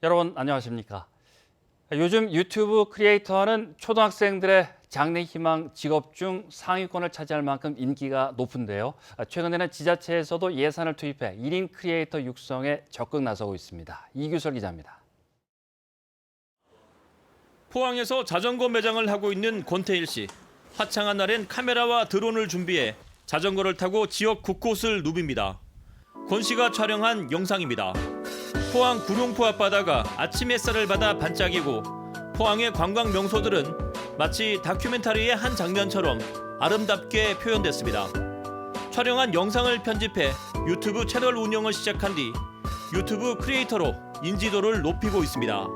여러분 안녕하십니까? 요즘 유튜브 크리에이터는 초등학생들의 장래 희망 직업 중 상위권을 차지할 만큼 인기가 높은데요. 최근에는 지자체에서도 예산을 투입해 1인 크리에이터 육성에 적극 나서고 있습니다. 이규설 기자입니다. 포항에서 자전거 매장을 하고 있는 권태일 씨. 화창한 날엔 카메라와 드론을 준비해 자전거를 타고 지역 곳곳을 누빕니다. 권 씨가 촬영한 영상입니다. 포항 구룡포 앞바다가 아침 햇살을 받아 반짝이고 포항의 관광 명소들은 마치 다큐멘터리의 한 장면처럼 아름답게 표현됐습니다. 촬영한 영상을 편집해 유튜브 채널 운영을 시작한 뒤 유튜브 크리에이터로 인지도를 높이고 있습니다.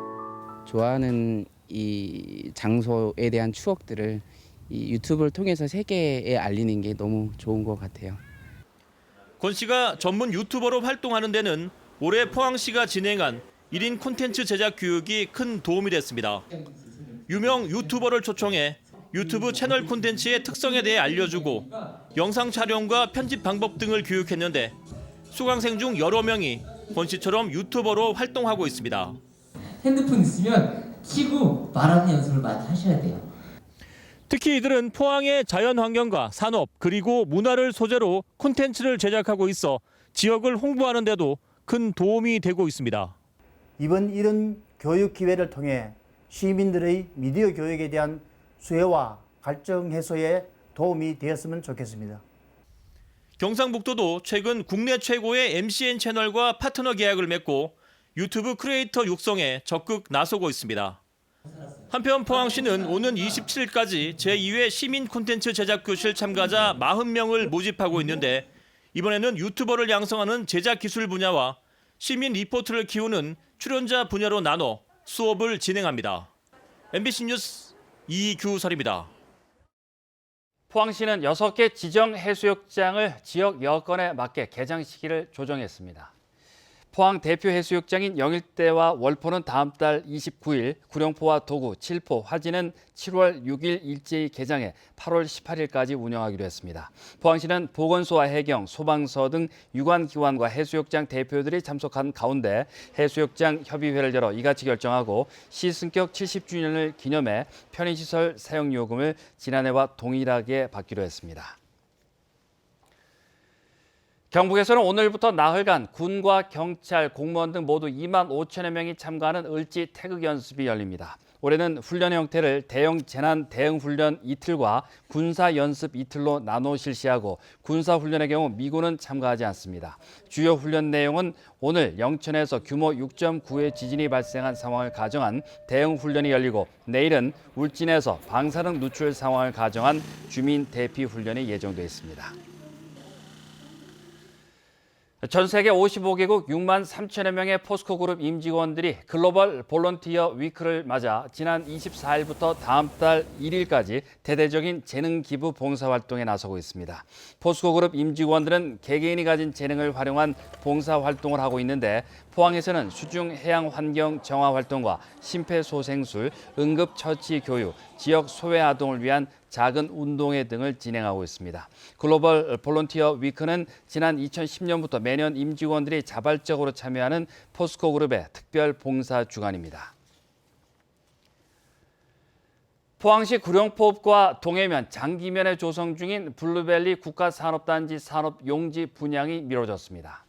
좋아하는 이 장소에 대한 추억들을 이 유튜브를 통해서 세계에 알리는 게 너무 좋은 것 같아요. 권 씨가 전문 유튜버로 활동하는 데는 올해 포항시가 진행한 1인 콘텐츠 제작 교육이 큰 도움이 됐습니다. 유명 유튜버를 초청해 유튜브 채널 콘텐츠의 특성에 대해 알려주고 영상 촬영과 편집 방법 등을 교육했는데 수강생 중 여러 명이 권 씨처럼 유튜버로 활동하고 있습니다. 핸드폰 있으면 켜고 말하는 연습을 많이 하셔야 돼요. 특히 이들은 포항의 자연 환경과 산업 그리고 문화를 소재로 콘텐츠를 제작하고 있어 지역을 홍보하는 데도 큰 도움이 되고 있습니다. 이번 이런 교육 기회를 통해 시민들의 미디어 교육에 대한 수혜와 갈등 해소에 도움이 되었으면 좋겠습니다. 경상북도도 최근 국내 최고의 MCN 채널과 파트너 계약을 맺고 유튜브 크리에이터 육성에 적극 나서고 있습니다. 한편 포항시는 오는 27일까지 제2회 시민 콘텐츠 제작 교실 참가자 40명을 모집하고 있는데 이번에는 유튜버를 양성하는 제작 기술 분야와 시민 리포트를 키우는 출연자 분야로 나눠 수업을 진행합니다. MBC 뉴스 이규설입니다. 포항시는 6개 지정 해수욕장을 지역 여건에 맞게 개장 시기를 조정했습니다. 포항 대표 해수욕장인 영일대와 월포는 다음 달 29일, 구룡포와 도구, 칠포, 화진은 7월 6일 일제히 개장해 8월 18일까지 운영하기로 했습니다. 포항시는 보건소와 해경, 소방서 등 유관기관과 해수욕장 대표들이 참석한 가운데 해수욕장 협의회를 열어 이같이 결정하고 시승격 70주년을 기념해 편의시설 사용요금을 지난해와 동일하게 받기로 했습니다. 경북에서는 오늘부터 나흘간 군과 경찰, 공무원 등 모두 2만 5천여 명이 참가하는 을지 태극 연습이 열립니다. 올해는 훈련 형태를 대형 재난 대응 훈련 이틀과 군사 연습 이틀로 나눠 실시하고 군사 훈련의 경우 미군은 참가하지 않습니다. 주요 훈련 내용은 오늘 영천에서 규모 6.9의 지진이 발생한 상황을 가정한 대응 훈련이 열리고 내일은 울진에서 방사능 누출 상황을 가정한 주민 대피 훈련이 예정돼 있습니다. 전 세계 55개국 6만 3천여 명의 포스코 그룹 임직원들이 글로벌 볼런티어 위크를 맞아 지난 24일부터 다음 달 1일까지 대대적인 재능 기부 봉사 활동에 나서고 있습니다. 포스코 그룹 임직원들은 개개인이 가진 재능을 활용한 봉사 활동을 하고 있는데 포항에서는 수중 해양 환경 정화 활동과 심폐소생술, 응급처치 교육, 지역 소외 아동을 위한 작은 운동회 등을 진행하고 있습니다. 글로벌 볼런티어 위크는 지난 2010년부터 매년 임직원들이 자발적으로 참여하는 포스코 그룹의 특별 봉사 주간입니다. 포항시 구룡포읍과 동해면, 장기면에 조성 중인 블루밸리 국가산업단지 산업 용지 분양이 미뤄졌습니다.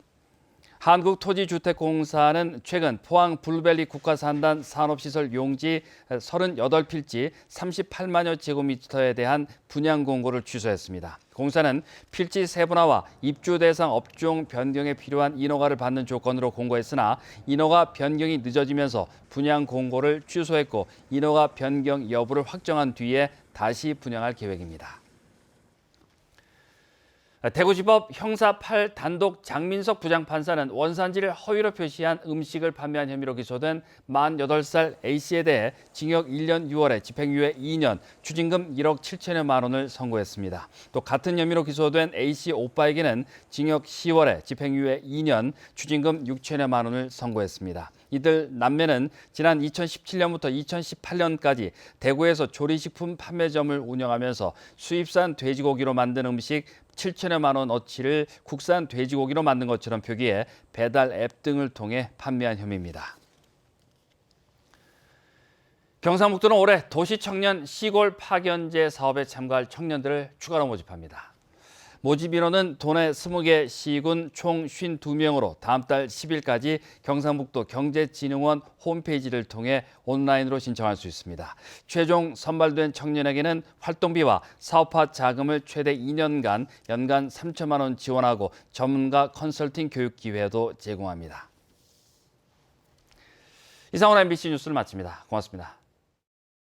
한국토지주택공사는 최근 포항 블루밸리 국가산단 산업시설 용지 38필지 38만여 제곱미터에 대한 분양 공고를 취소했습니다. 공사는 필지 세분화와 입주 대상 업종 변경에 필요한 인허가를 받는 조건으로 공고했으나 인허가 변경이 늦어지면서 분양 공고를 취소했고 인허가 변경 여부를 확정한 뒤에 다시 분양할 계획입니다. 대구지법 형사 8 단독 장민석 부장판사는 원산지를 허위로 표시한 음식을 판매한 혐의로 기소된 48살 A씨에 대해 징역 1년 6월에 집행유예 2년, 추징금 1억 7천여만 원을 선고했습니다. 또 같은 혐의로 기소된 A씨 오빠에게는 징역 10월에 집행유예 2년, 추징금 6천여만 원을 선고했습니다. 이들 남매는 지난 2017년부터 2018년까지 대구에서 조리식품 판매점을 운영하면서 수입산 돼지고기로 만든 음식 7천여만 원어치를 국산 돼지고기로 만든 것처럼 표기해 배달 앱 등을 통해 판매한 혐의입니다. 경상북도는 올해 도시청년 시골 파견제 사업에 참가할 청년들을 추가로 모집합니다. 모집 인원은 도내 20개 시군 총 52명으로 다음 달 10일까지 경상북도 경제진흥원 홈페이지를 통해 온라인으로 신청할 수 있습니다. 최종 선발된 청년에게는 활동비와 사업화 자금을 최대 2년간 연간 3천만 원 지원하고 전문가 컨설팅 교육 기회도 제공합니다. 이상으로 MBC 뉴스를 마칩니다. 고맙습니다.